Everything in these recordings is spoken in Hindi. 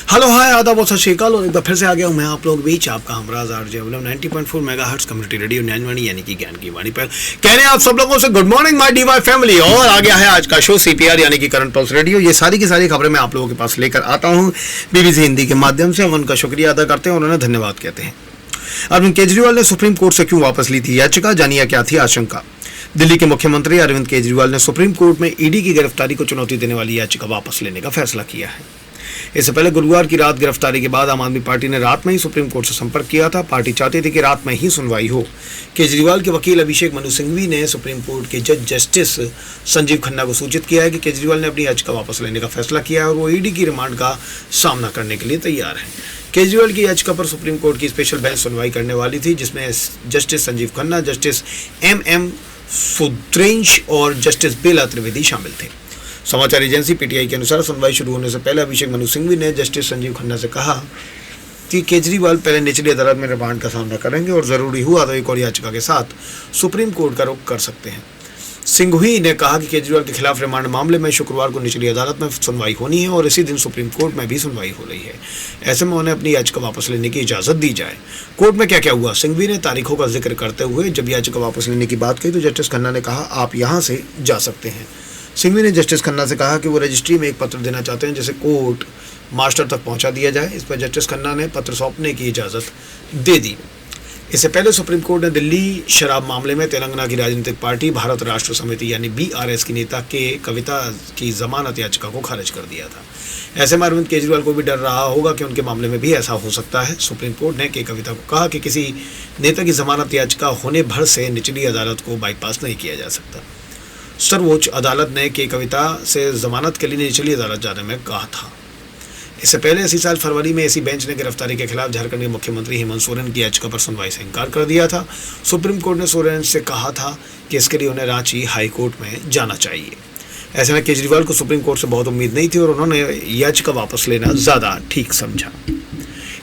हेलो हाय आदाब बहुत सत श्री अकाल और एक बार फिर से आ गया हूँ मैं आप लोग बीच आपका Humraaz RJ 90.4 megahertz community radio Gyanvani यानी कि ज्ञान की वाणी पर कहने आप सब लोगों से good morning my DY family. और आ गया है आज का शो सीपीआर यानी कि करंट पल्स रेडियो। ये सारी की सारी खबरें मैं आप लोगों के पास लेकर आता हूँ बीबीसी हिंदी के माध्यम से। हम उनका शुक्रिया अदा करते हैं और उन्हें धन्यवाद कहते हैं। अरविंद केजरीवाल ने सुप्रीम कोर्ट से क्यों वापस ली थी याचिका, जानिए क्या थी आशंका। दिल्ली के मुख्यमंत्री अरविंद केजरीवाल ने सुप्रीम कोर्ट में ईडी की गिरफ्तारी को चुनौती देने वाली याचिका वापस लेने का फैसला किया है। इससे पहले गुरुवार की रात गिरफ्तारी के बाद आम आदमी पार्टी ने रात में ही सुप्रीम कोर्ट से संपर्क किया था। पार्टी चाहती थी कि रात में ही सुनवाई हो। केजरीवाल के वकील अभिषेक मनु सिंघवी ने सुप्रीम कोर्ट के जज जस्टिस संजीव खन्ना को सूचित किया है कि केजरीवाल ने अपनी याचिका वापस लेने का फैसला किया है और वो ईडी की रिमांड का सामना करने के लिए तैयार है। केजरीवाल की याचिका पर सुप्रीम कोर्ट की स्पेशल बेंच सुनवाई करने वाली थी, जिसमें justice Sanjiv Khanna, justice M Sundresh और जस्टिस बेला त्रिवेदी शामिल थे। समाचार एजेंसी पीटीआई के अनुसार सुनवाई शुरू होने से पहले अभिषेक मनु सिंघवी ने जस्टिस संजीव खन्ना से कहा कि केजरीवाल पहले निचली अदालत में रिमांड का सामना करेंगे और जरूरी हुआ तो एक और याचिका के साथ सुप्रीम कोर्ट का रुख कर सकते हैं। सिंघवी ने कहा कि केजरीवाल के खिलाफ रिमांड मामले में शुक्रवार को निचली अदालत में सुनवाई होनी है और इसी दिन सुप्रीम कोर्ट में भी सुनवाई हो रही है। ऐसे में उन्हें अपनी याचिका वापस लेने की इजाजत दी जाए। कोर्ट में क्या क्या हुआ, सिंघवी ने तारीखों का जिक्र करते हुए जब याचिका वापस लेने की बात कही तो जस्टिस खन्ना ने कहा आप यहाँ से जा सकते हैं। सिंघवी ने जस्टिस खन्ना से कहा कि वो रजिस्ट्री में एक पत्र देना चाहते हैं जिसे कोर्ट मास्टर तक पहुंचा दिया जाए। इस पर जस्टिस खन्ना ने पत्र सौंपने की इजाज़त दे दी। इससे पहले सुप्रीम कोर्ट ने दिल्ली शराब मामले में तेलंगाना की राजनीतिक पार्टी भारत राष्ट्र समिति यानी बीआरएस की नेता के कविता की जमानत याचिका को खारिज कर दिया था। ऐसे में अरविंद केजरीवाल को भी डर रहा होगा कि उनके मामले में भी ऐसा हो सकता है। सुप्रीम कोर्ट ने के कविता को कहा कि किसी नेता की जमानत याचिका होने भर से निचली अदालत को बाईपास नहीं किया जा सकता। सर्वोच्च अदालत ने के कविता से जमानत के लिए निचली अदालत जाने में कहा था। इससे पहले इसी साल फरवरी में इसी बेंच ने गिरफ्तारी के खिलाफ झारखंड के मुख्यमंत्री हेमंत सोरेन की याचिका पर सुनवाई से इनकार कर दिया था। सुप्रीम कोर्ट ने सोरेन से कहा था कि इसके लिए उन्हें रांची हाई कोर्ट में जाना चाहिए। ऐसे में केजरीवाल को सुप्रीम कोर्ट से बहुत उम्मीद नहीं थी और उन्होंने याचिका वापस लेना ज़्यादा ठीक समझा।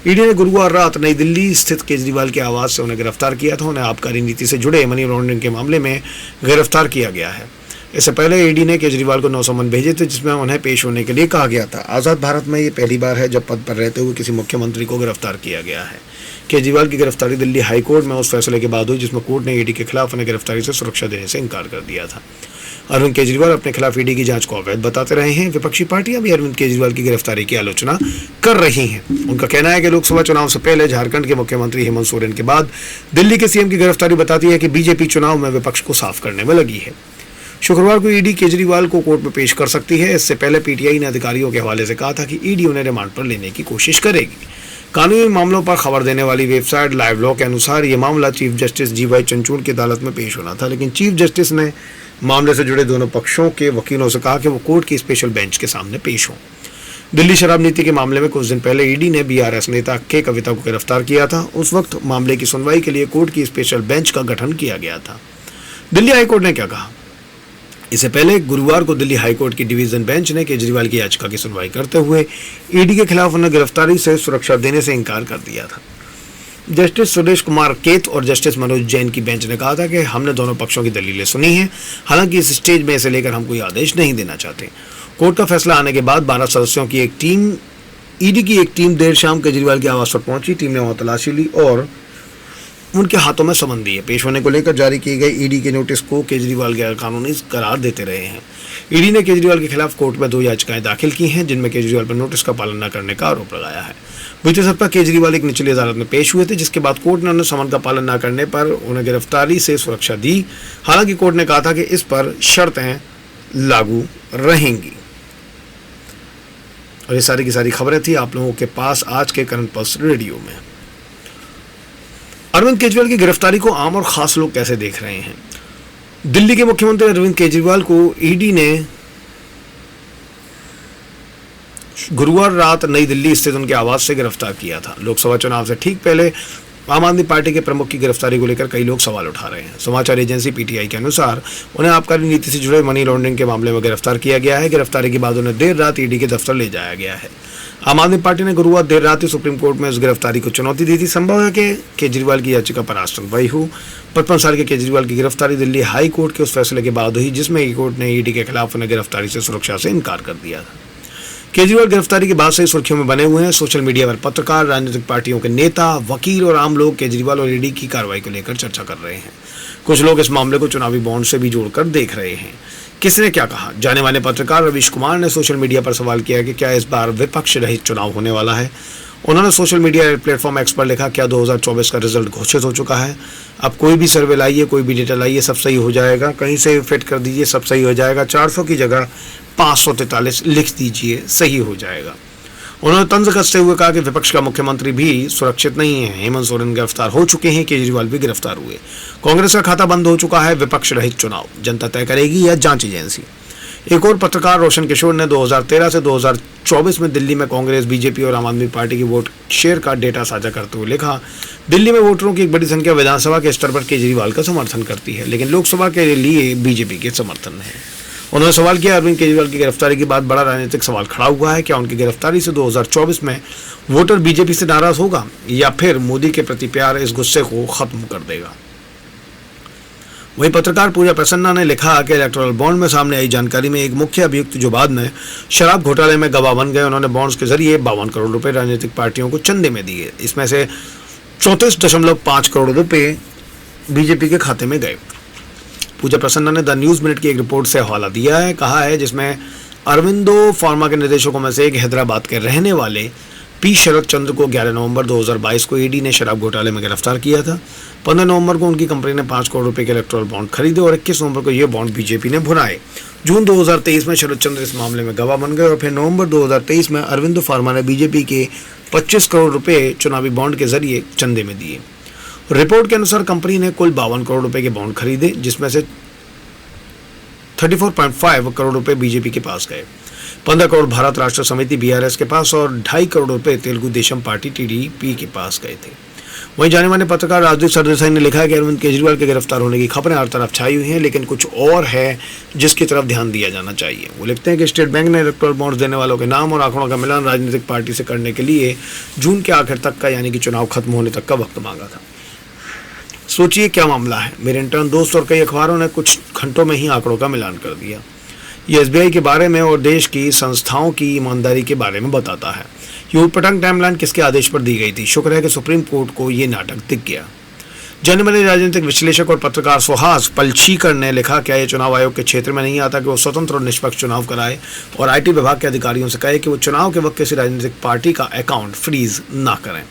ईडी ने गुरुवार रात नई दिल्ली स्थित केजरीवाल के आवास से उन्हें गिरफ्तार किया था। उन्हें आबकारी नीति से जुड़े मनी लॉन्ड्रिंग के मामले में गिरफ्तार किया गया है। इससे पहले ईडी ने केजरीवाल को 9 समन भेजे थे जिसमें उन्हें पेश होने के लिए कहा गया था। आज़ाद भारत में ये पहली बार है जब पद पर रहते हुए किसी मुख्यमंत्री को गिरफ्तार किया गया है। केजरीवाल की गिरफ्तारी दिल्ली हाई कोर्ट में उस फैसले के बाद हुई जिसमें कोर्ट ने ईडी के खिलाफ उन्हें गिरफ्तारी से सुरक्षा देने से इनकार कर दिया था। अरविंद केजरीवाल अपने खिलाफ ईडी की जांच को अवैध बताते रहे हैं। विपक्षी पार्टियां भी अरविंद केजरीवाल की गिरफ्तारी की आलोचना कर रही हैं। उनका कहना है कि लोकसभा चुनाव से पहले झारखंड के मुख्यमंत्री हेमंत सोरेन के बाद दिल्ली के सीएम की गिरफ्तारी बताती है कि बीजेपी चुनाव में विपक्ष को साफ करने में लगी है। शुक्रवार को ईडी केजरीवाल को कोर्ट में पेश कर सकती है। इससे पहले पीटीआई ने अधिकारियों के हवाले से कहा था कि ईडी उन्हें रिमांड पर लेने की कोशिश करेगी। कानूनी मामलों पर खबर देने वाली वेबसाइट लाइव लॉ के अनुसार ये मामला चीफ जस्टिस जीवाई चंद्रचूड़ की अदालत में पेश होना था, लेकिन चीफ जस्टिस ने मामले से जुड़े दोनों पक्षों के वकीलों से कहा कि वो कोर्ट की स्पेशल बेंच के सामने पेश हों। दिल्ली शराब नीति के मामले में कुछ दिन पहले ईडी ने बीआरएस नेता के कविता को गिरफ्तार किया था। उस वक्त मामले की सुनवाई के लिए कोर्ट की स्पेशल बेंच का गठन किया गया था। दिल्ली हाईकोर्ट ने क्या कहा, इससे पहले गुरुवार को दिल्ली हाईकोर्ट की डिवीजन बेंच ने केजरीवाल की याचिका की सुनवाई करते हुए ईडी के खिलाफ उन्हें गिरफ्तारी से सुरक्षा देने से इनकार कर दिया था। जस्टिस सुरेश कुमार केत और जस्टिस मनोज जैन की बेंच ने कहा था कि हमने दोनों पक्षों की दलीलें सुनी हैं, हालांकि इस स्टेज में इसे लेकर हम कोई आदेश नहीं देना चाहते। कोर्ट का फैसला आने के बाद 12 सदस्यों की एक टीम ईडी की एक टीम देर शाम केजरीवाल के आवास पर पहुंची। टीम ने वहां तलाशी ली और उनके हाथों में समन दिए। पेश होने को लेकर जारी की गई ईडी के नोटिस को केजरीवाल गैर कानूनी करार देते रहे हैं। ईडी ने केजरीवाल के खिलाफ कोर्ट में 2 याचिकाएं दाखिल की हैं जिनमें केजरीवाल पर नोटिस का पालन न करने का आरोप लगाया है। बीते सप्ताह केजरीवाल एक निचली अदालत में पेश हुए थे, जिसके बाद कोर्ट ने उन्हें समन का पालन न करने पर उन्हें गिरफ्तारी से सुरक्षा दी। हालांकि कोर्ट ने कहा था कि इस पर शर्तें लागू रहेंगी। और ये सारी की सारी खबरें थी आप लोगों के पास आज के करंट पल्स रेडियो में। अरविंद केजरीवाल की गिरफ्तारी को आम और खास लोग कैसे देख रहे हैं। दिल्ली के मुख्यमंत्री अरविंद केजरीवाल को ईडी ने गुरुवार रात नई दिल्ली स्थित उनके आवास से गिरफ्तार किया था। लोकसभा चुनाव से ठीक पहले आम आदमी पार्टी के प्रमुख की गिरफ्तारी को लेकर कई लोग सवाल उठा रहे हैं। समाचार एजेंसी पीटीआई के अनुसार उन्हें आबकारी नीति से जुड़े मनी लॉन्ड्रिंग के मामले में गिरफ्तार किया गया है। गिरफ्तारी के बाद उन्हें देर रात ईडी के दफ्तर ले जाया गया है। आम आदमी पार्टी ने गुरुवार देर रात ही सुप्रीम कोर्ट में इस गिरफ्तारी को चुनौती दी थी। संभव है कि केजरीवाल की याचिका पर आज सुनवाई हो। 55 साल के केजरीवाल की गिरफ्तारी दिल्ली हाई कोर्ट के उस फैसले के बाद हुई जिसमें कोर्ट ने ईडी के खिलाफ उन्हें गिरफ्तारी से सुरक्षा से इनकार कर दिया था। केजरीवाल गिरफ्तारी के बाद से सुर्खियों में बने हुए हैं। सोशल मीडिया पर पत्रकार, राजनीतिक पार्टियों के नेता, वकील और आम लोग केजरीवाल और ईडी की कार्रवाई को लेकर चर्चा कर रहे हैं। कुछ लोग इस मामले को चुनावी बॉन्ड से भी जोड़कर देख रहे हैं। किसने क्या कहा? जाने माने पत्रकार रवीश कुमार ने सोशल मीडिया पर सवाल किया कि क्या इस बार विपक्ष रहित चुनाव होने वाला है। उन्होंने सोशल मीडिया प्लेटफॉर्म एक्स पर लिखा, क्या 2024 का रिजल्ट घोषित हो चुका है? अब कोई भी सर्वे लाइए, कोई भी डेटा लाइए, सब सही हो जाएगा। कहीं से फिट कर दीजिए, सब सही हो जाएगा। 400 की जगह 543 लिख दीजिए, सही हो जाएगा। उन्होंने तंज कसते हुए कहा कि विपक्ष का मुख्यमंत्री भी सुरक्षित नहीं है। हेमंत सोरेन गिरफ्तार हो चुके हैं, केजरीवाल भी गिरफ्तार हुए। कांग्रेस का खाता बंद हो चुका है। विपक्ष रहित चुनाव जनता तय करेगी या जांच एजेंसी? एक और पत्रकार रोशन किशोर ने 2013 से 2024 में दिल्ली में कांग्रेस, बीजेपी और आम आदमी पार्टी की वोट शेयर का डेटा साझा करते हुए लिखा, दिल्ली में वोटरों की एक बड़ी संख्या विधानसभा के स्तर पर केजरीवाल का समर्थन करती है, लेकिन लोकसभा के लिए बीजेपी के समर्थन है। उन्होंने सवाल किया, अरविंद केजरीवाल की गिरफ्तारी के बाद बड़ा राजनीतिक सवाल खड़ा हुआ है। क्या उनकी गिरफ्तारी से 2024 में वोटर बीजेपी से नाराज होगा या फिर मोदी के प्रति प्यार इस गुस्से को खत्म कर देगा? वहीं पत्रकार पूजा प्रसन्ना ने लिखा कि इलेक्टोरल बॉन्ड में सामने आई जानकारी में एक मुख्य अभियुक्त जो बाद में शराब घोटाले में गवाह बन गए, उन्होंने बॉन्ड्स के जरिए 52 करोड़ रुपए राजनीतिक पार्टियों को चंदे में दिए। इसमें से 34.5 करोड़ रुपए बीजेपी के खाते में गए। पूजा प्रसन्ना ने द न्यूज मिनट की एक रिपोर्ट से हवाला दिया है, कहा है जिसमें अरविंदो फार्मा के निदेशकों में से एक हैदराबाद के रहने वाले पी शरद चंद्र को 11 नवंबर 2022 को ईडी ने शराब घोटाले में गिरफ्तार किया था। 15 नवंबर को उनकी कंपनी ने 5 करोड़ रुपए के इलेक्टोरल बॉन्ड खरीदे और 21 नवंबर को ये बॉन्ड बीजेपी ने भुनाए। जून 2023 में शरद चंद्र इस मामले में गवाह बन गए और फिर नवंबर 2023 में अरविंदो फार्मा ने बीजेपी के 25 करोड़ रुपए चुनावी बॉन्ड के जरिए चंदे में दिए। रिपोर्ट के अनुसार कंपनी ने कुल 52 करोड़ रुपए के बॉन्ड खरीदे, जिसमें से 34.5 करोड़ रुपए बीजेपी के पास गए, 15 करोड़ भारत राष्ट्र समिति बीआरएस के पास और 2.5 करोड़ रुपए तेलुगु देशम पार्टी टीडीपी के पास गए थे। वहीं जाने माने पत्रकार राजदीप सरदेसाई ने लिखा है कि अरविंद केजरीवाल के गिरफ्तार होने की खबरें हर तरफ छाई हुई हैं, लेकिन कुछ और है जिसकी तरफ ध्यान दिया जाना चाहिए। वो लिखते हैं कि स्टेट बैंक ने इलेक्टोरल बॉन्ड्स देने वालों के नाम और आंकड़ों का मिलान राजनीतिक पार्टी से करने के लिए जून के आखिर तक का, यानी कि चुनाव खत्म होने तक का वक्त मांगा था। सोचिए क्या मामला है। मेरे इंटर्न दोस्त और कई अखबारों ने कुछ घंटों में ही आंकड़ों का मिलान कर दिया। ये एसबीआई के बारे में और देश की संस्थाओं की ईमानदारी के बारे में बताता है। ये उटपटांग टाइमलाइन किसके आदेश पर दी गई थी? शुक्र है कि सुप्रीम कोर्ट को ये नाटक दिख गया। जाने माने राजनीतिक विश्लेषक और पत्रकार सुहास पलचीकर ने लिखा, क्या ये चुनाव आयोग के क्षेत्र में नहीं आता कि वो स्वतंत्र और निष्पक्ष चुनाव कराए और आईटी विभाग के अधिकारियों से कहे कि वो चुनाव के वक्त किसी राजनीतिक पार्टी का अकाउंट फ्रीज ना करें।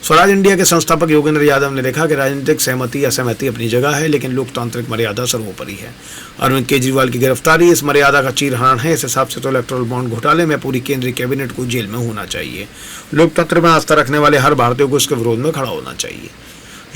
स्वराज इंडिया के संस्थापक योगेंद्र यादव ने लिखा कि राजनीतिक सहमति असहमति अपनी जगह है, लेकिन लोकतांत्रिक मर्यादा सर्वोपरि है। अरविंद केजरीवाल की गिरफ्तारी इस मर्यादा का चीरहरण है। इस हिसाब से तो इलेक्टोरल बॉन्ड घोटाले में पूरी केंद्रीय कैबिनेट को जेल में होना चाहिए। लोकतंत्र में आस्था रखने वाले हर भारतीय को इसके विरोध में खड़ा होना चाहिए।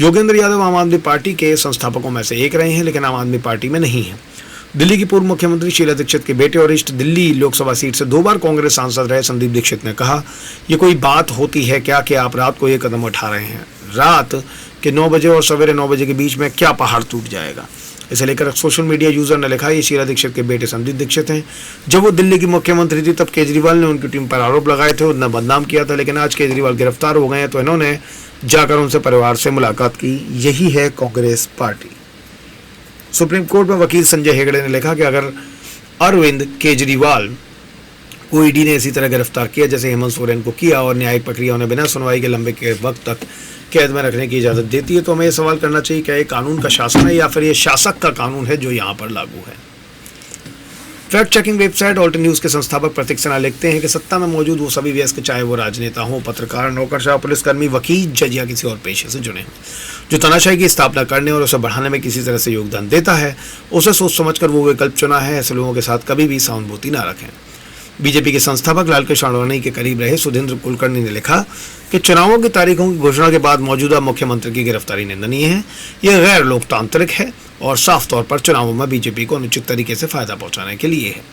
योगेंद्र यादव आम आदमी पार्टी के संस्थापकों में से एक रहे हैं, लेकिन आम आदमी पार्टी में नहीं है। दिल्ली की पूर्व मुख्यमंत्री शीला दीक्षित के बेटे और ईस्ट दिल्ली लोकसभा सीट से 2 बार कांग्रेस सांसद रहे संदीप दीक्षित ने कहा, ये कोई बात होती है क्या कि आप रात को ये कदम उठा रहे हैं? रात के 9 बजे और सवेरे 9 बजे के बीच में क्या पहाड़ टूट जाएगा? इसे लेकर सोशल मीडिया यूजर ने लिखा, ये शीला दीक्षित के बेटे संदीप दीक्षित हैं। जब वो दिल्ली की मुख्यमंत्री थी तब केजरीवाल ने उनकी टीम पर आरोप लगाए थे, उन्हें बदनाम किया था, लेकिन आज केजरीवाल गिरफ्तार हो गए हैं तो इन्होंने जाकर उनसे परिवार से मुलाकात की। यही है कांग्रेस पार्टी। सुप्रीम कोर्ट में वकील संजय हेगड़े ने लिखा कि अगर अरविंद केजरीवाल को ईडी ने इसी तरह गिरफ्तार किया जैसे हेमंत सोरेन को किया और न्यायिक प्रक्रिया उन्हें बिना सुनवाई के लंबे के वक्त तक कैद में रखने की इजाजत देती है, तो हमें यह सवाल करना चाहिए, क्या ये कानून का शासन है या फिर ये शासक का कानून है जो यहाँ पर लागू है? Fact checking website alt news के संस्थापक प्रतीक सिन्हा लिखते हैं कि सत्ता में मौजूद वो सभी वयस्क, चाहे वो राजनेता हो, पत्रकार, नौकरशाह, पुलिसकर्मी, वकील, जज या किसी और पेशे से जुड़े हों, जो तानाशाही की स्थापना करने और उसे बढ़ाने में किसी तरह से योगदान देता है, उसे सोच समझकर वो विकल्प चुना है। ऐसे लोगों के साथ कभी भी सहानुभूति ना रखें। बीजेपी के संस्थापक लालकृष्ण आडवाणी के करीब रहे सुधींद्र कुलकर्णी ने लिखा कि चुनावों की तारीखों की घोषणा के बाद मौजूदा मुख्यमंत्री की गिरफ्तारी निंदनीय है। यह गैर लोकतांत्रिक है और साफ तौर पर चुनावों में बीजेपी को अनुचित तरीके से फायदा पहुंचाने के लिए है।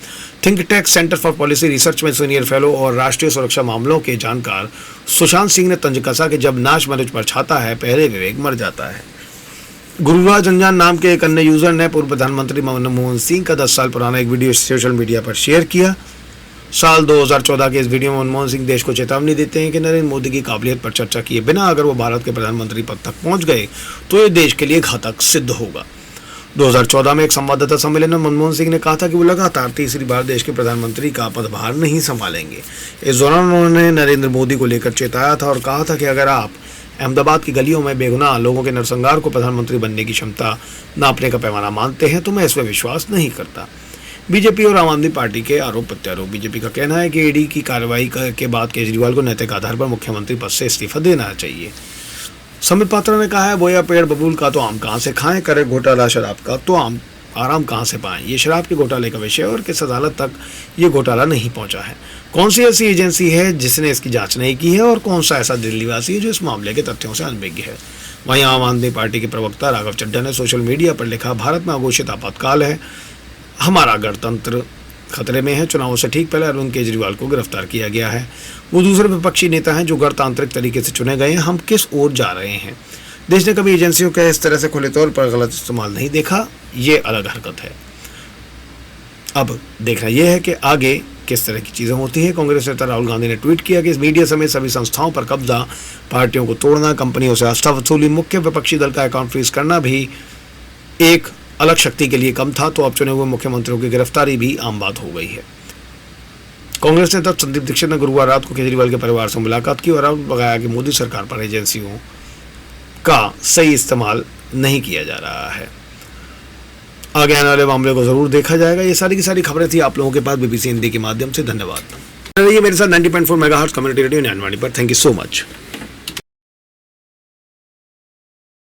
Think tank centre for policy research में सीनियर फेलो और राष्ट्रीय सुरक्षा मामलों के जानकार सुशांत सिंह ने तंज कसा कि जब नाच मनुज पर छाता है, पहले विवेक मर जाता है। गुरुराज अंजान नाम के एक अन्य यूजर ने पूर्व प्रधानमंत्री मनमोहन सिंह का 10 साल पुराना एक वीडियो सोशल मीडिया पर शेयर किया। साल 2014 के इस वीडियो में मनमोहन सिंह देश को चेतावनी देते हैं कि नरेंद्र मोदी की काबिलियत पर चर्चा किए बिना अगर वो भारत के प्रधानमंत्री पद तक पहुंच गए तो ये देश के लिए घातक सिद्ध होगा। 2014 में एक संवाददाता सम्मेलन में मनमोहन सिंह ने कहा था कि वो लगातार तीसरी बार देश के प्रधानमंत्री का पदभार नहीं संभालेंगे। इस दौरान उन्होंने नरेंद्र मोदी को लेकर चेताया था और कहा था कि अगर आप अहमदाबाद की गलियों में बेगुनाह लोगों के नरसंहार को प्रधानमंत्री बनने की क्षमता नापने का पैमाना मानते हैं तो मैं इसमें विश्वास नहीं करता। बीजेपी और आम आदमी पार्टी के आरोप प्रत्यारोप। बीजेपी का कहना है कि ईडी की कार्रवाई के बाद केजरीवाल को नैतिक आधार पर मुख्यमंत्री पद से इस्तीफा देना चाहिए। संबित पात्रा ने कहा है, बोया पेड़ बबूल का तो आम कहाँ से खाएं, करे घोटाला शराब का तो आम आराम कहाँ से पाएं। ये शराब के घोटाले का विषय और किस अदालत तक ये घोटाला नहीं पहुंचा है। कौन सी ऐसी एजेंसी है जिसने इसकी जांच नहीं की है और कौन सा ऐसा दिल्लीवासी है जो इस मामले के तथ्यों से अनभिज्ञ है। वहीं आम आदमी पार्टी के प्रवक्ता राघव चड्ढा ने सोशल मीडिया पर लिखा, भारत में अघोषित आपातकाल है, हमारा गणतंत्र खतरे में है। चुनावों से ठीक पहले अरविंद केजरीवाल को गिरफ्तार किया गया है। वो दूसरे विपक्षी नेता हैं जो गणतांत्रिक तरीके से चुने गए हैं। हम किस ओर जा रहे हैं? देश ने कभी एजेंसियों का इस तरह से खुले तौर पर गलत इस्तेमाल नहीं देखा, ये अलग हरकत है। अब देखना यह है कि आगे किस तरह की चीज़ें होती हैं। कांग्रेस नेता राहुल गांधी ने ट्वीट किया कि इस मीडिया समेत सभी संस्थाओं पर कब्जा, पार्टियों को तोड़ना, कंपनियों से आस्था वसूली, मुख्य विपक्षी दल का अकाउंट फ्रीज करना भी एक अलग शक्ति के लिए कम था, तो अब चुने हुए मुख्यमंत्रियों की गिरफ्तारी भी आम बात हो गई है। कांग्रेस नेता संदीप दीक्षित ने गुरुवार रात को केजरीवाल के परिवार से मुलाकात की और आरोप लगाया कि मोदी सरकार पर एजेंसियों का सही इस्तेमाल नहीं किया जा रहा है। आगे आने वाले मामले को जरूर देखा जाएगा। ये सारी की सारी खबरें थी आप लोगों के पास बीबीसी हिंदी के माध्यम से। धन्यवाद। ये मेरे साथ 90.4 मेगाहर्ट्ज़ कम्युनिटी रेडियो 99 पर। Thank you so much.